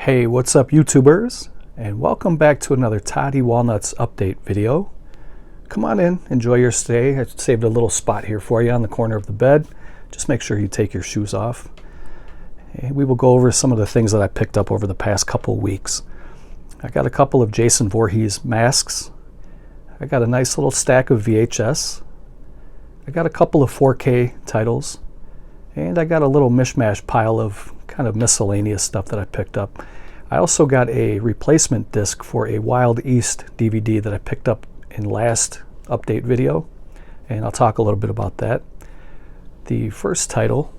Hey, what's up YouTubers? And welcome back to another Toddy Walnuts update video. Come on in, enjoy your stay. I saved a little spot here for you on the corner of the bed. Just make sure you take your shoes off. And we will go over some of the things that I picked up over the past couple weeks. I got a couple of Jason Voorhees masks. I got a nice little stack of VHS. I got a couple of 4K titles. And I got a little mishmash pile of kind of miscellaneous stuff that I picked up. I also got a replacement disc for a Wild East DVD that I picked up in last update video, and I'll talk a little bit about that. The first title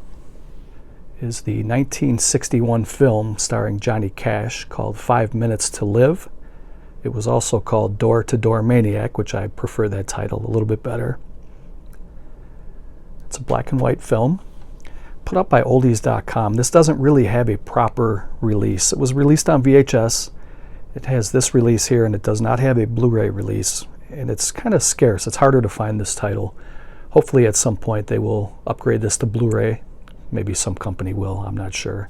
is the 1961 film starring Johnny Cash called 5 Minutes to Live. It was also called Door to Door Maniac, which I prefer that title a little bit better. It's a black and white film put up by oldies.com. This doesn't really have a proper release. It was released on VHS. It has this release here, and it does not have a Blu-ray release, and it's kind of scarce. It's harder to find this title. Hopefully at some point they will upgrade this to Blu-ray. Maybe some company will, I'm not sure.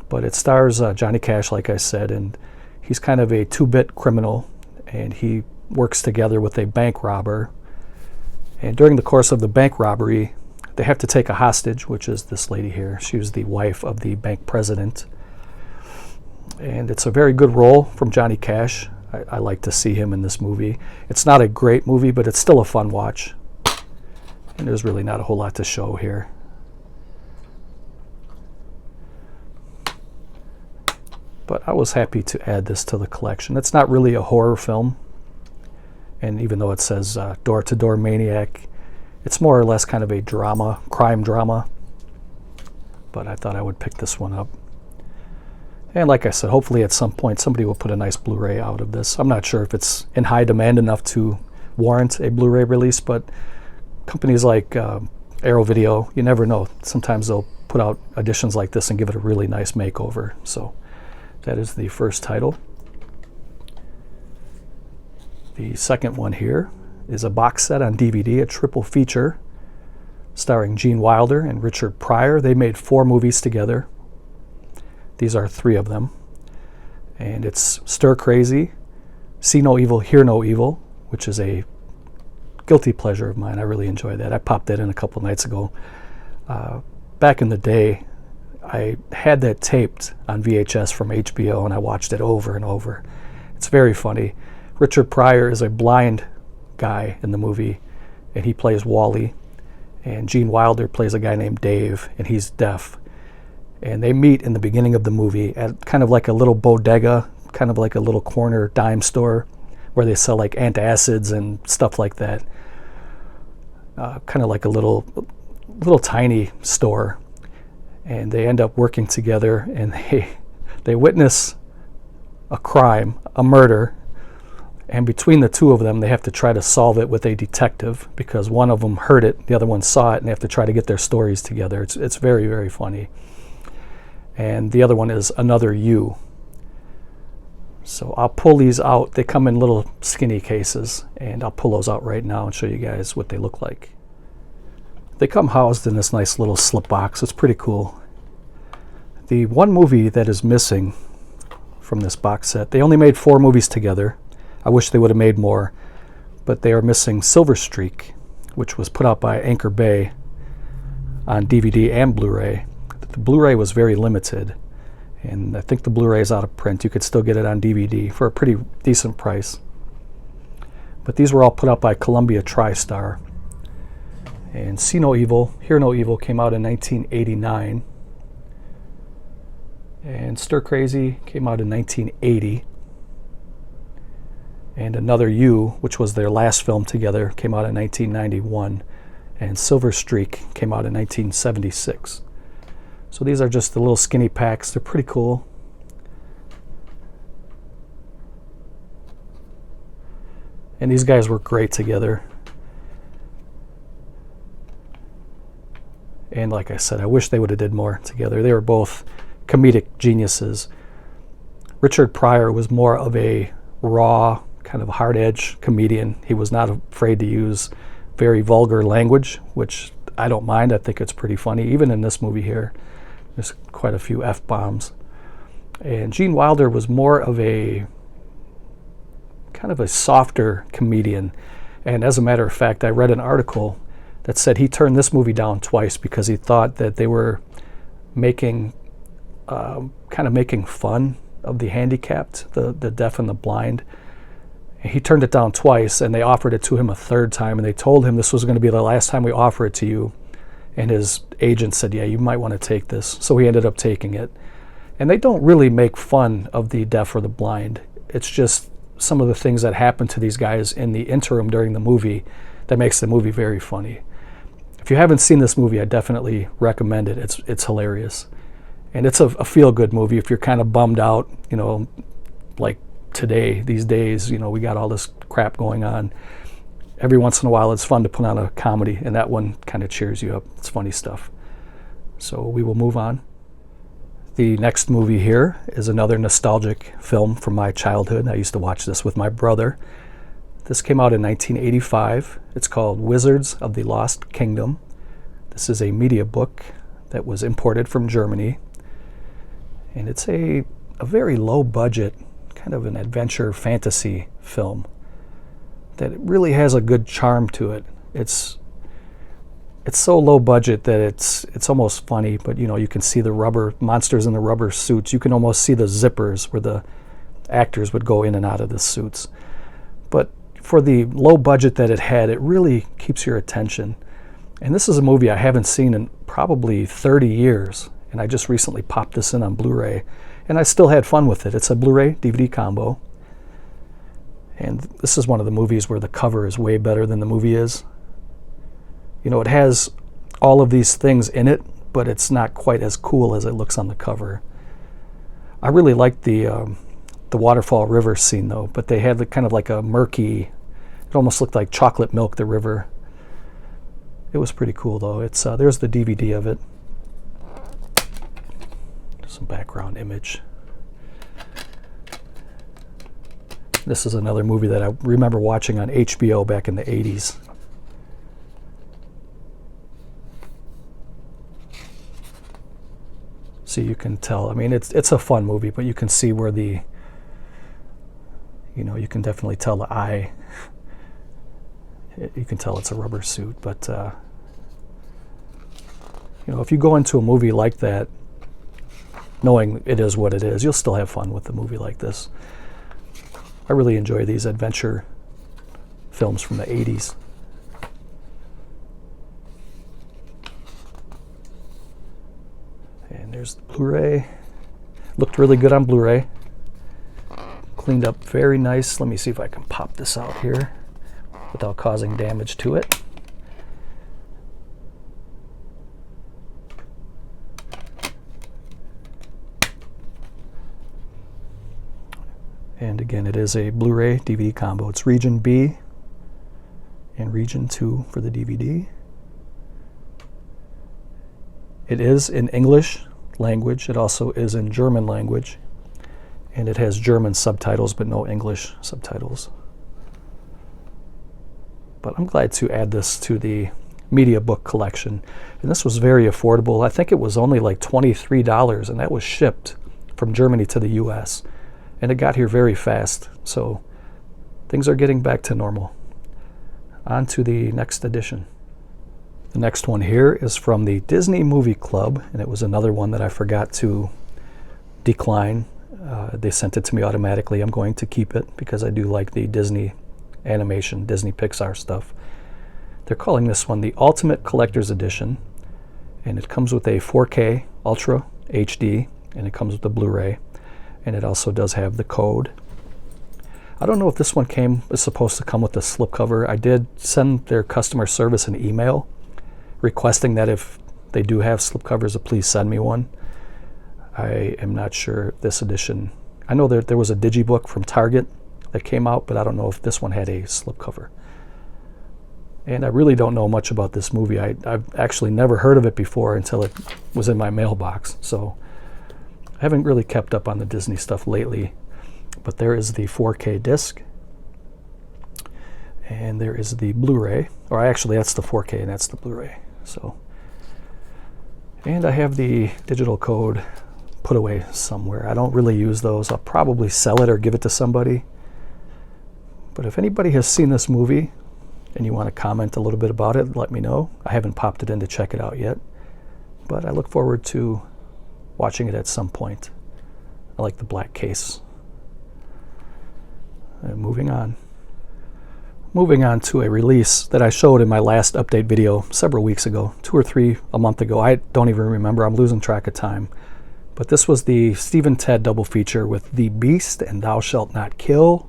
But it stars Johnny Cash, like I said, and he's kind of a two-bit criminal, and he works together with a bank robber. And during the course of the bank robbery, they have to take a hostage, which is this lady here. She was the wife of the bank president. And it's a very good role from Johnny Cash. I like to see him in this movie. It's not a great movie, but it's still a fun watch. And there's really not a whole lot to show here. But I was happy to add this to the collection. It's not really a horror film. And even though it says Door to Door Maniac, it's more or less kind of a drama, crime drama. But I thought I would pick this one up. And like I said, hopefully at some point somebody will put a nice Blu-ray out of this. I'm not sure if it's in high demand enough to warrant a Blu-ray release, but companies like Arrow Video, you never know. Sometimes they'll put out editions like this and give it a really nice makeover. So that is the first title. The second one here is a box set on DVD, a triple feature starring Gene Wilder and Richard Pryor. They made 4 movies together. These are 3 of them. And it's Stir Crazy, See No Evil, Hear No Evil, which is a guilty pleasure of mine. I really enjoy that. I popped that in a couple nights ago. Back in the day, I had that taped on VHS from HBO, and I watched it over and over. It's very funny. Richard Pryor is a blind guy in the movie, and he plays Wally, and Gene Wilder plays a guy named Dave, and he's deaf. And they meet in the beginning of the movie at kind of like a little bodega, kind of like a little corner dime store where they sell like antacids and stuff like that. Kind of like a little tiny store. And they end up working together, and they witness a crime, a murder. And between the two of them, they have to try to solve it with a detective because one of them heard it, the other one saw it, and they have to try to get their stories together. It's very, very funny. And the other one is Another You. So I'll pull these out. They come in little skinny cases, and I'll pull those out right now and show you guys what they look like. They come housed in this nice little slip box. It's pretty cool. The one movie that is missing from this box set, they only made 4 movies together. I wish they would have made more, but they are missing Silver Streak, which was put out by Anchor Bay on DVD and Blu-ray. The Blu-ray was very limited, and I think the Blu-ray is out of print. You could still get it on DVD for a pretty decent price. But these were all put out by Columbia TriStar. And See No Evil, Hear No Evil came out in 1989. And Stir Crazy came out in 1980. And Another You, which was their last film together, came out in 1991. And Silver Streak came out in 1976. So these are just the little skinny packs. They're pretty cool. And these guys work great together. And like I said, I wish they would have did more together. They were both comedic geniuses. Richard Pryor was more of a raw, kind of hard-edged comedian. He was not afraid to use very vulgar language, which I don't mind. I think it's pretty funny. Even in this movie here, there's quite a few F-bombs. And Gene Wilder was more of a kind of a softer comedian. And as a matter of fact, I read an article that said he turned this movie down twice because he thought that they were making kind of making fun of the handicapped, the deaf and the blind. He turned it down twice, and they offered it to him a third time, and they told him this was going to be the last time we offer it to you. And his agent said, yeah, you might want to take this. So he ended up taking it. And they don't really make fun of the deaf or the blind. It's just some of the things that happen to these guys in the interim during the movie that makes the movie very funny. If you haven't seen this movie, I definitely recommend it. It's hilarious. And it's a feel-good movie if you're kind of bummed out, you know, like today, these days, you know, we got all this crap going on. Every once in a while, it's fun to put on a comedy, and that one kind of cheers you up. It's funny stuff. So we will move on. The next movie here is another nostalgic film from my childhood. I used to watch this with my brother. This came out in 1985. It's called Wizards of the Lost Kingdom. This is a Mediabook that was imported from Germany. And it's a very low budget, kind of an adventure fantasy film that really has a good charm to it. It's so low budget that it's almost funny, but you know, you can see the rubber monsters in the rubber suits. You can almost see the zippers where the actors would go in and out of the suits. But for the low budget that it had, it really keeps your attention. And this is a movie I haven't seen in probably 30 years. And I just recently popped this in on Blu-ray, and I still had fun with it. It's a Blu-ray DVD combo. And this is one of the movies where the cover is way better than the movie is. You know, it has all of these things in it, but it's not quite as cool as it looks on the cover. I really liked the waterfall river scene though, but they had kind of like a murky, it almost looked like chocolate milk, the river. It was pretty cool though. It's there's the DVD of it. Some background image. This is another movie that I remember watching on HBO back in the 80s. So you can tell, I mean, it's a fun movie, but you can see where the, you know, you can definitely tell the eye, you can tell it's a rubber suit, but, you know, if you go into a movie like that, knowing it is what it is, you'll still have fun with a movie like this. I really enjoy these adventure films from the 80s. And there's the Blu-ray. Looked really good on Blu-ray. Cleaned up very nice. Let me see if I can pop this out here without causing damage to it. And again, it is a Blu-ray DVD combo. It's Region B and Region 2 for the DVD. It is in English language. It also is in German language. And it has German subtitles, but no English subtitles. But I'm glad to add this to the Mediabook collection. And this was very affordable. I think it was only like $23, and that was shipped from Germany to the US. And it got here very fast, so things are getting back to normal. On to the next edition. The next one here is from the Disney Movie Club, and it was another one that I forgot to decline. They sent it to me automatically. I'm going to keep it because I do like the Disney animation, Disney Pixar stuff. They're calling this one the Ultimate Collector's Edition, and it comes with a 4K Ultra HD, and it comes with a Blu-ray. And it also does have the code. I don't know if this one is supposed to come with a slipcover. I did send their customer service an email requesting that if they do have slipcovers, to please send me one. I am not sure this edition. I know there was a Digibook from Target that came out, but I don't know if this one had a slipcover. And I really don't know much about this movie. I've actually never heard of it before until it was in my mailbox. So I haven't really kept up on the Disney stuff lately, but there is the 4K disc, and there is the Blu-ray, or actually that's the 4K and that's the Blu-ray. So, and I have the digital code put away somewhere. I don't really use those. I'll probably sell it or give it to somebody. But if anybody has seen this movie and you want to comment a little bit about it, let me know. I haven't popped it in to check it out yet, but I look forward to watching it at some point. I like the black case. And moving on to a release that I showed in my last update video several weeks ago, 2 or 3 a month ago. I don't even remember. I'm losing track of time. But this was the Steve and Ted double feature with The Beast and Thou Shalt Not Kill.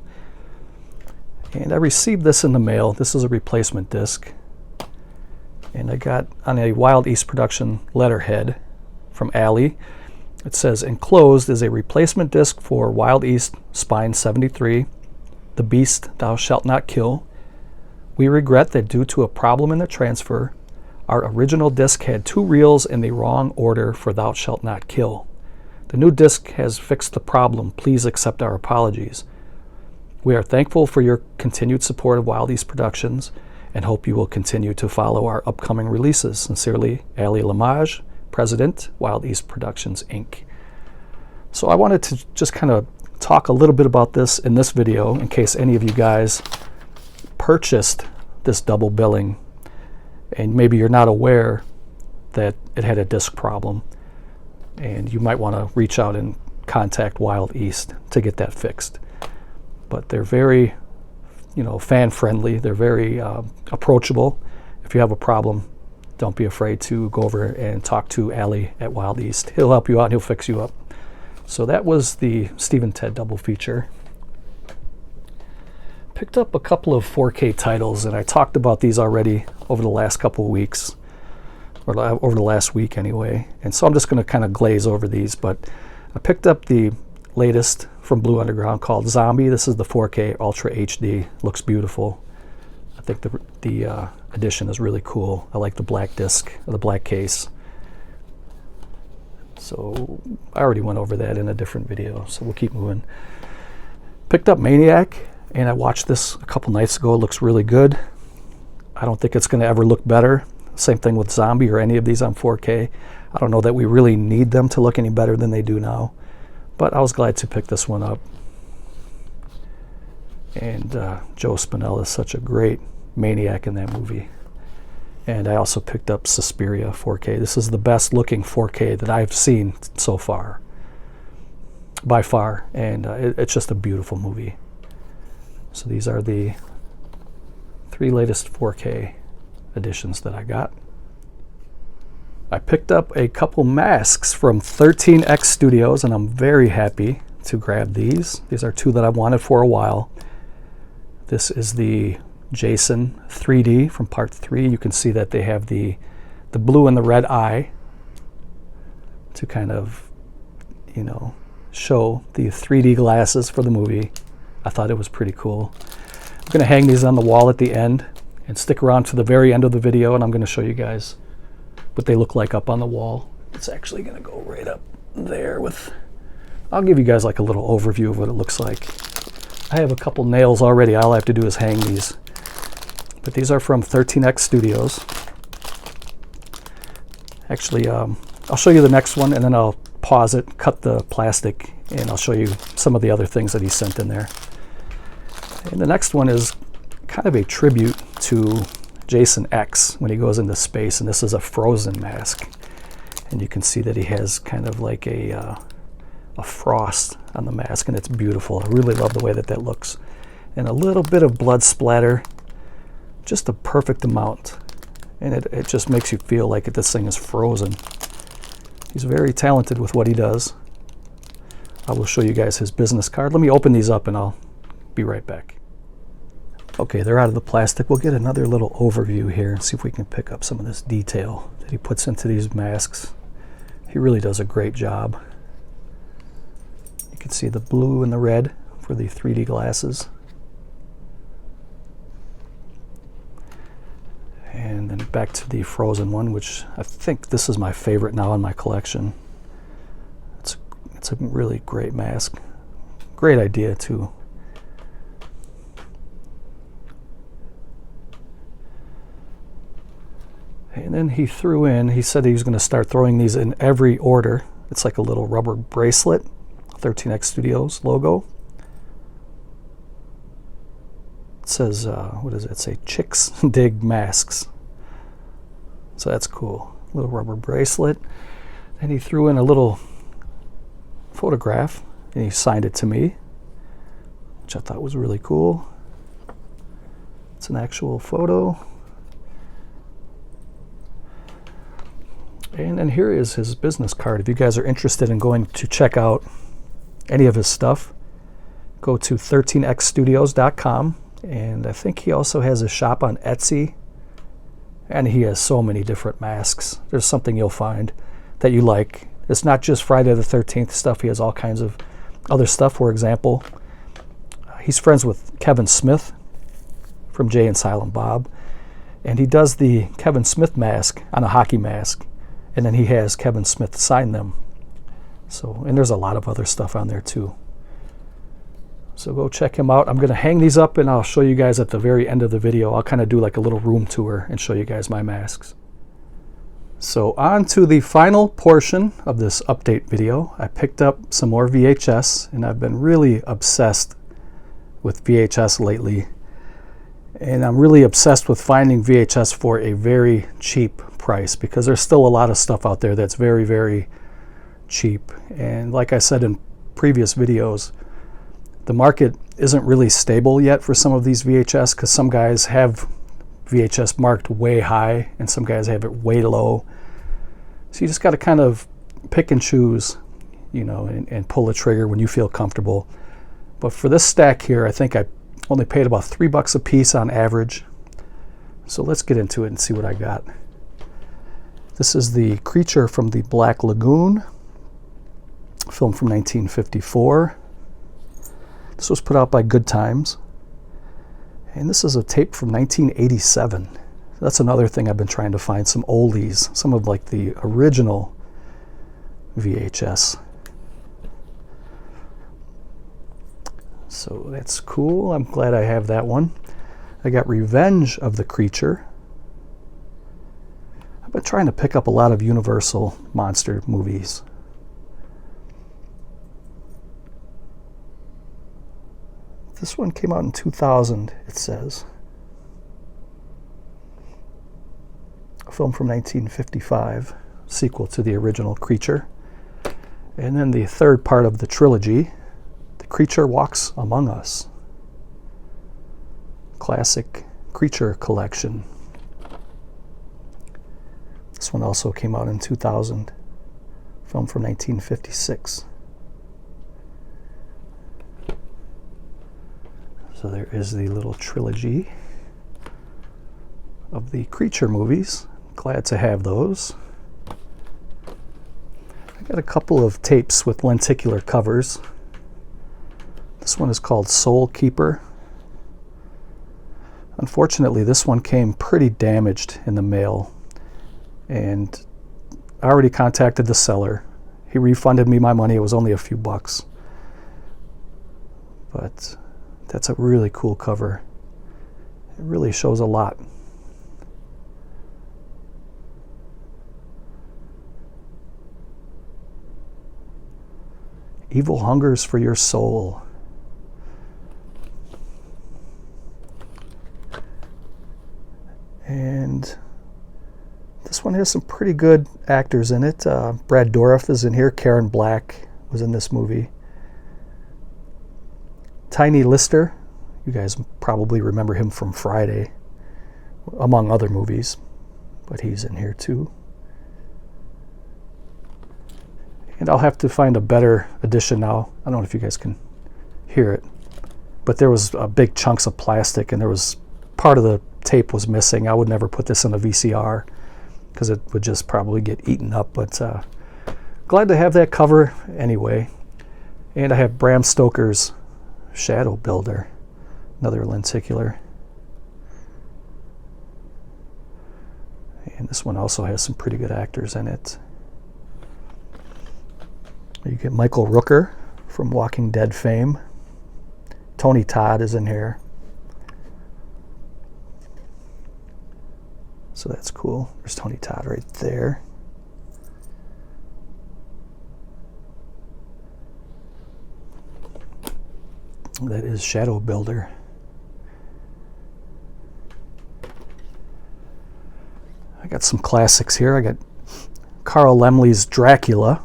And I received this in the mail. This is a replacement disc. And I got on a Wild East production letterhead from Allie. It says, enclosed is a replacement disc for Wild East Spine 73, The Beast Thou Shalt Not Kill. We regret that due to a problem in the transfer, our original disc had 2 reels in the wrong order for Thou Shalt Not Kill. The new disc has fixed the problem. Please accept our apologies. We are thankful for your continued support of Wild East Productions and hope you will continue to follow our upcoming releases. Sincerely, Ali Lamage, President, Wild East Productions, Inc. So I wanted to just kind of talk a little bit about this in this video in case any of you guys purchased this double billing and maybe you're not aware that it had a disc problem, and you might want to reach out and contact Wild East to get that fixed. But they're very, fan friendly. They're very approachable. If you have a problem, don't be afraid to go over and talk to Ali at Wild East. He'll help you out and he'll fix you up. So that was the Steve and Ted double feature. Picked up a couple of 4K titles, and I talked about these already over the last couple of weeks, or over the last week anyway. And so I'm just going to kind of glaze over these, but I picked up the latest from Blue Underground called Zombie. This is the 4K Ultra HD. Looks beautiful. I think the edition is really cool. I like the black disc, or the black case. So I already went over that in a different video, so we'll keep moving. Picked up Maniac, and I watched this a couple nights ago. It looks really good. I don't think it's going to ever look better. Same thing with Zombie or any of these on 4K. I don't know that we really need them to look any better than they do now, but I was glad to pick this one up. And Joe Spinell is such a great Maniac in that movie. And I also picked up Suspiria 4K. This is the best looking 4K that I've seen so far, by far, and it's just a beautiful movie. So these are the 3 latest 4K editions that I got. I picked up a couple masks from 13X Studios, and I'm very happy to grab these. These are 2 that I've wanted for a while. This is the Jason 3D from part 3. You can see that they have the blue and the red eye to kind of, show the 3D glasses for the movie. I thought it was pretty cool. I'm going to hang these on the wall at the end and stick around to the very end of the video, and I'm going to show you guys what they look like up on the wall. It's actually going to go right up there with... I'll give you guys like a little overview of what it looks like. I have a couple nails already. All I have to do is hang these. But these are from 13X Studios. Actually, I'll show you the next one, and then I'll pause it, cut the plastic, and I'll show you some of the other things that he sent in there. And the next one is kind of a tribute to Jason X when he goes into space, and this is a Frozen mask. And you can see that he has kind of like a frost on the mask, and it's beautiful. I really love the way that looks. And a little bit of blood splatter, just a perfect amount. And it just makes you feel like this thing is frozen. He's very talented with what he does. I will show you guys his business card. Let me open these up and I'll be right back. Okay, they're out of the plastic. We'll get another little overview here and see if we can pick up some of this detail that he puts into these masks. He really does a great job. You can see the blue and the red for the 3D glasses. And then back to the Frozen one, which I think this is my favorite now in my collection. It's a really great mask. Great idea too. And then he said he was going to start throwing these in every order It's like a little rubber bracelet, 13X Studios logo. It says, what does it say? Chicks dig masks. So that's cool. Little rubber bracelet. And he threw in a little photograph and he signed it to me, which I thought was really cool. It's an actual photo. And then here is his business card. If you guys are interested in going to check out any of his stuff, go to 13xstudios.com. And I think he also has a shop on Etsy. And he has so many different masks. There's something you'll find that you like. It's not just Friday the 13th stuff. He has all kinds of other stuff. For example, he's friends with Kevin Smith from Jay and Silent Bob. And he does the Kevin Smith mask on a hockey mask. And then he has Kevin Smith sign them. So, and there's a lot of other stuff on there too. So go check him out. I'm going to hang these up and I'll show you guys at the very end of the video. I'll kind of do like a little room tour and show you guys my masks. So on to the final portion of this update video. I picked up some more VHS and I've been really obsessed with VHS lately. And I'm really obsessed with finding VHS for a very cheap price because there's still a lot of stuff out there that's very, very cheap. And like I said in previous videos, the market isn't really stable yet for some of these VHS because some guys have VHS marked way high and some guys have it way low. So you just got to kind of pick and choose, you know, and pull the trigger when you feel comfortable. But for this stack here, I think I only paid about $3 a piece on average. So let's get into it and see what I got. This is the Creature from the Black Lagoon, film from 1954. This was put out by Good Times. And this is a tape from 1987. That's another thing I've been trying to find, some oldies, some of like the original VHS. So that's cool. I'm glad I have that one. I got Revenge of the Creature. I've been trying to pick up a lot of Universal monster movies. This one came out in 2000, it says. A film from 1955, sequel to the original Creature. And then the third part of the trilogy, The Creature Walks Among Us. Classic Creature collection. This one also came out in 2000, film from 1956. So there is the little trilogy of the Creature movies. Glad to have those. I got a couple of tapes with lenticular covers. This one is called Soul Keeper. Unfortunately, this one came pretty damaged in the mail, and I already contacted the seller. He refunded me my money. It was only a few bucks. But that's a really cool cover. It really shows a lot. Evil hungers for your soul. And this one has some pretty good actors in it. Brad Dourif is in here. Karen Black was in this movie. Tiny Lister, you guys probably remember him from Friday, among other movies, but he's in here too. And I'll have to find a better edition now. I don't know if you guys can hear it, but there was big chunks of plastic and there was part of the tape was missing. I would never put this in a VCR because it would just probably get eaten up, but glad to have that cover anyway. And I have Bram Stoker's Shadow Builder, another lenticular. And this one also has some pretty good actors in it. You get Michael Rooker from Walking Dead fame. Tony Todd is in here. So that's cool. There's Tony Todd right there. That is Shadow Builder. I got some classics here. I got Carl Laemmle's Dracula,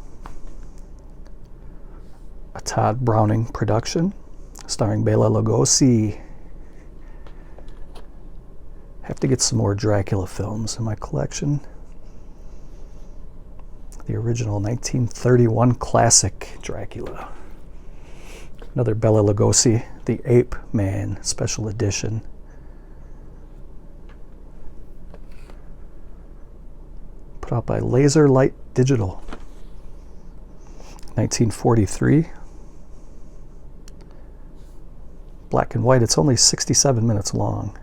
a Todd Browning production, starring Bela Lugosi. Have to get some more Dracula films in my collection. The original 1931 classic Dracula. Another Bela Lugosi, The Ape Man special edition. Put out by Laser Light Digital. 1943. Black and white. It's only 67 minutes long.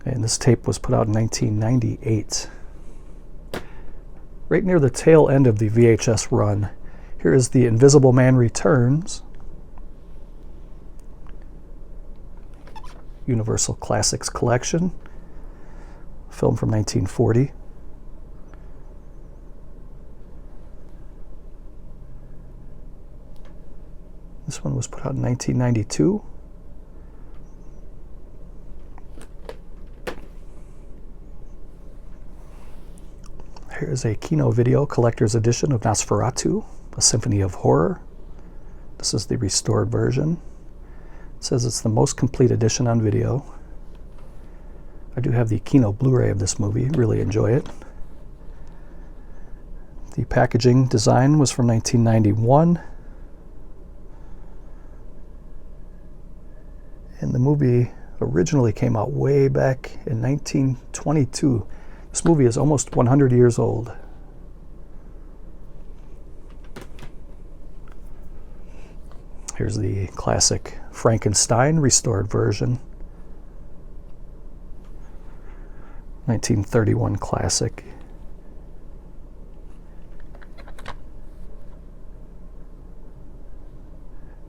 And this tape was put out in 1998. Right near the tail end of the VHS run, here is The Invisible Man Returns. Universal Classics Collection. Film from 1940. This one was put out in 1992. Here's a Kino Video Collector's Edition of Nosferatu, A Symphony of Horror. This is the restored version. It says it's the most complete edition on video. I do have the Kino Blu-ray of this movie, really enjoy it. The packaging design was from 1991. And the movie originally came out way back in 1922. This movie is almost 100 years old. Here's the classic Frankenstein restored version. 1931 classic.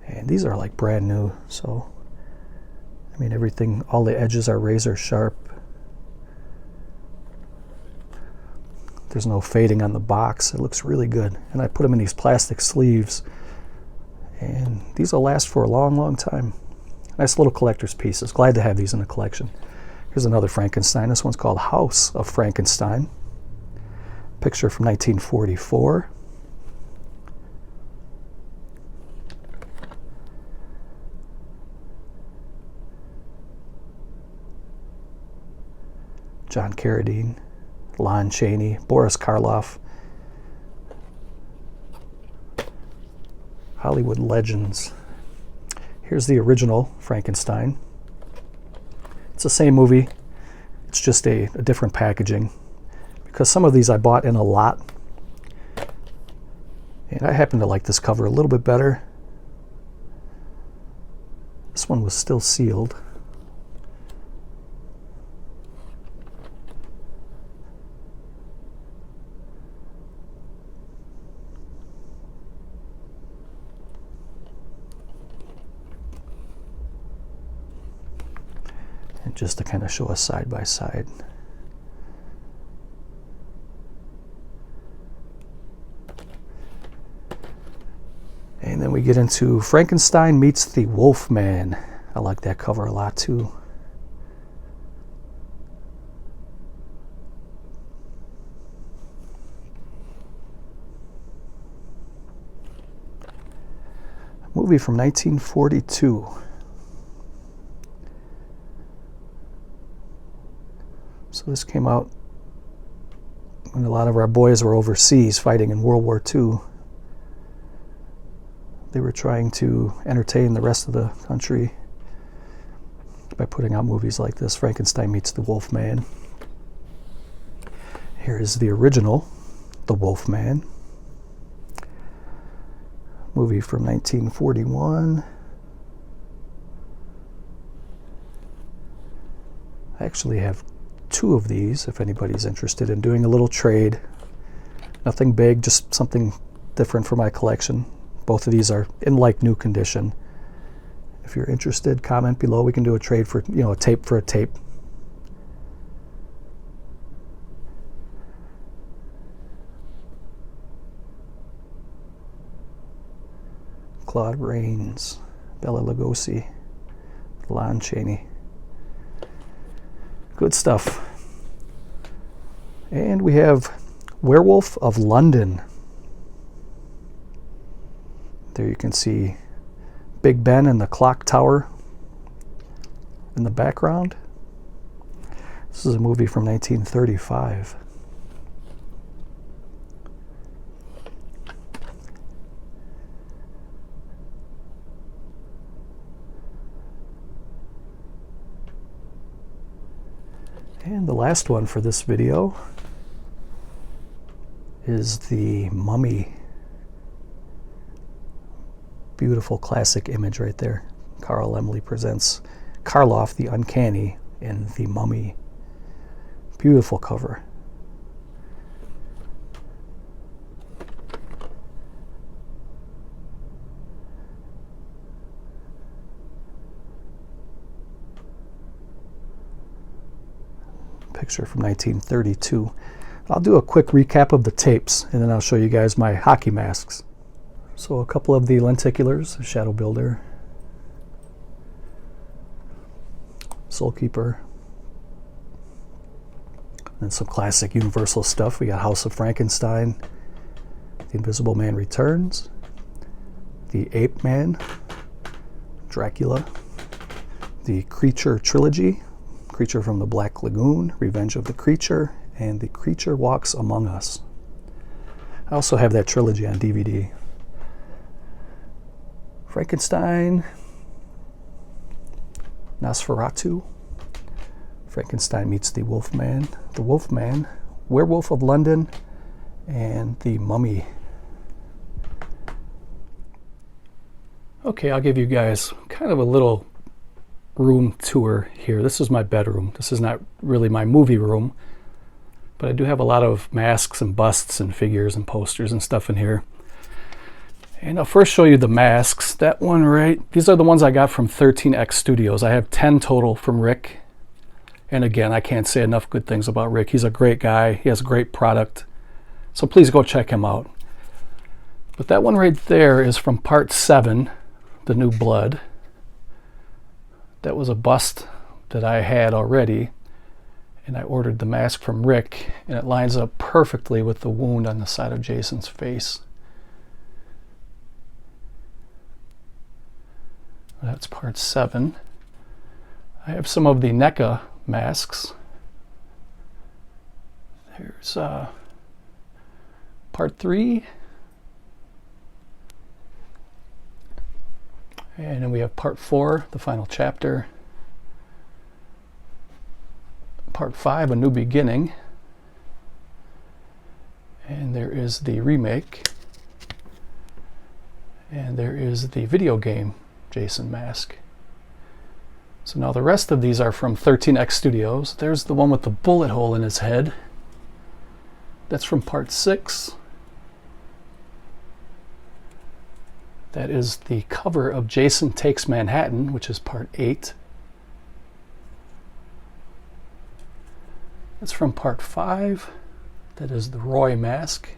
And these are like brand new, so I mean everything, all the edges are razor sharp. There's no fading on the box. It looks really good. And I put them in these plastic sleeves. And these will last for a long, long time. Nice little collector's pieces. Glad to have these in the collection. Here's another Frankenstein. This one's called House of Frankenstein. Picture from 1944. John Carradine, Lon Chaney, Boris Karloff. Hollywood legends. Here's the original Frankenstein. It's the same movie. It's just a different packaging. Because some of these I bought in a lot. And I happen to like this cover a little bit better. This one was still sealed. And just to kind of show us side by side. And then we get into Frankenstein meets the Wolfman. I like that cover a lot too. A movie from 1942. So this came out when a lot of our boys were overseas fighting in World War II. They were trying to entertain the rest of the country by putting out movies like this, Frankenstein meets the Wolfman. Here is the original, The Wolfman. Movie from 1941. I actually have two of these if anybody's interested in doing a little trade. Nothing big, just something different for my collection. Both of these are in like new condition. If you're interested, comment below. We can do a trade for, a tape for a tape. Claude Rains. Bela Lugosi, Lon Chaney. Good stuff. And we have Werewolf of London. There you can see Big Ben and the clock tower in the background. This is a movie from 1935. And the last one for this video is The Mummy. Beautiful classic image right there. Carl Laemmle presents Karloff the Uncanny in The Mummy. Beautiful cover. Picture from 1932. I'll do a quick recap of the tapes and then I'll show you guys my hockey masks. So a couple of the lenticulars, Shadow Builder, Soul Keeper, and some classic Universal stuff. We got House of Frankenstein, The Invisible Man Returns, The Ape Man, Dracula, the Creature Trilogy, Creature from the Black Lagoon, Revenge of the Creature, and The Creature Walks Among Us. I also have that trilogy on DVD. Frankenstein, Nosferatu, Frankenstein Meets the Wolfman, Werewolf of London, and The Mummy. Okay, I'll give you guys kind of a little room tour here. This is my bedroom. This is not really my movie room, but I do have a lot of masks and busts and figures and posters and stuff in here. And I'll first show you the masks. That one these are the ones I got from 13X Studios. I have 10 total from Rick. And again, I can't say enough good things about Rick. He's a great guy. He has a great product. So please go check him out. But that one right there is from Part 7, The New Blood. That was a bust that I had already, and I ordered the mask from Rick, and it lines up perfectly with the wound on the side of Jason's face. That's Part 7. I have some of the NECA masks. There's Part 3. And then we have Part 4, the final chapter. Part 5, A New Beginning. And there is the remake. And there is the video game Jason mask. So now the rest of these are from 13X Studios. There's the one with the bullet hole in his head. That's from Part 6. That is the cover of Jason Takes Manhattan, which is Part 8. That's from Part 5. That is the Roy mask.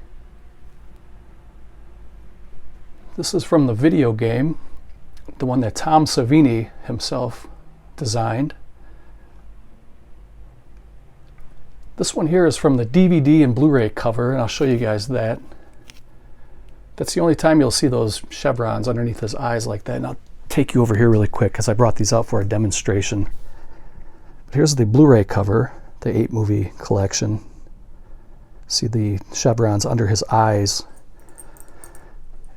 This is from the video game, the one that Tom Savini himself designed. This one here is from the DVD and Blu-ray cover, and I'll show you guys that. That's the only time you'll see those chevrons underneath his eyes like that. And I'll take you over here really quick because I brought these out for a demonstration. But here's the Blu-ray cover, the 8-movie collection. See the chevrons under his eyes.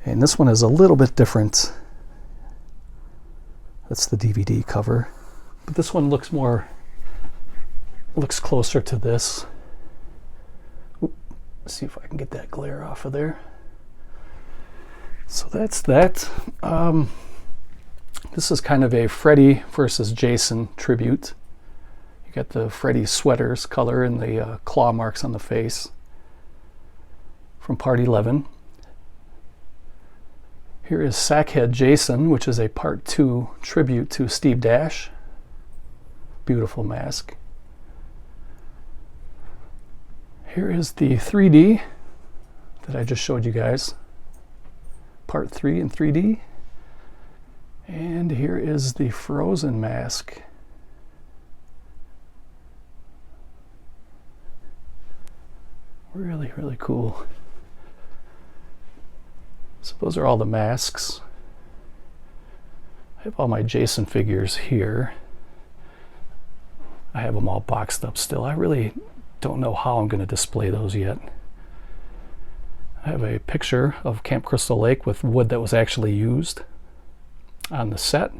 And this one is a little bit different. That's the DVD cover. But this one looks closer to this. Let's see if I can get that glare off of there. So that's that. This is kind of a Freddy versus Jason tribute. You got the Freddy sweaters color and the claw marks on the face from Part 11. Here is Sackhead Jason, which is a Part 2 tribute to Steve Dash. Beautiful mask. Here is the 3D that I just showed you guys. Part 3 in 3D. And here is the Frozen mask. Really, really cool. So those are all the masks. I have all my Jason figures here. I have them all boxed up still. I really don't know how I'm going to display those yet. I have a picture of Camp Crystal Lake with wood that was actually used on the set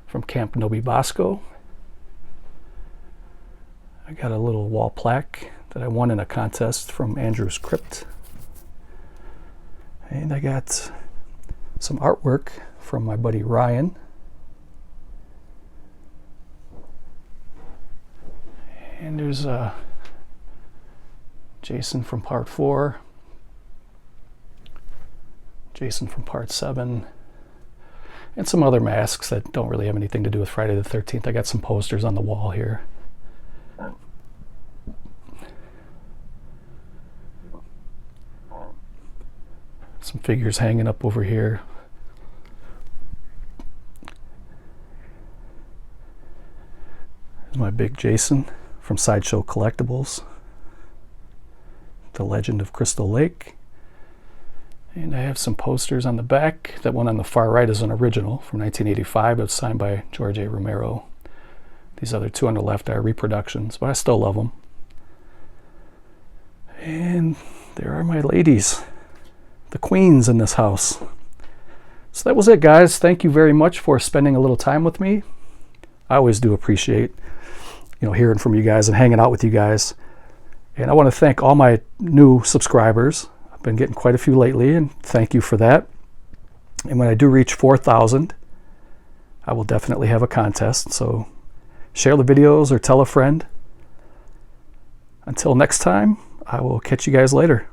from Camp Nobi Bosco. I got a little wall plaque that I won in a contest from Andrew's Crypt. And I got some artwork from my buddy Ryan. And there's Jason from part 4, Jason from part 7, and some other masks that don't really have anything to do with Friday the 13th. I got some posters on the wall here. Some figures hanging up over here. Here's my big Jason from Sideshow Collectibles, The Legend of Crystal Lake. And I have some posters on the back. That one on the far right is an original from 1985. It's signed by George A. Romero. These other two on the left are reproductions, but I still love them. And there are my ladies, the queens in this house. So that was it, guys. Thank you very much for spending a little time with me. I always do appreciate, hearing from you guys and hanging out with you guys. And I want to thank all my new subscribers. I've been getting quite a few lately, and thank you for that. And when I do reach 4,000, I will definitely have a contest. So share the videos or tell a friend. Until next time, I will catch you guys later.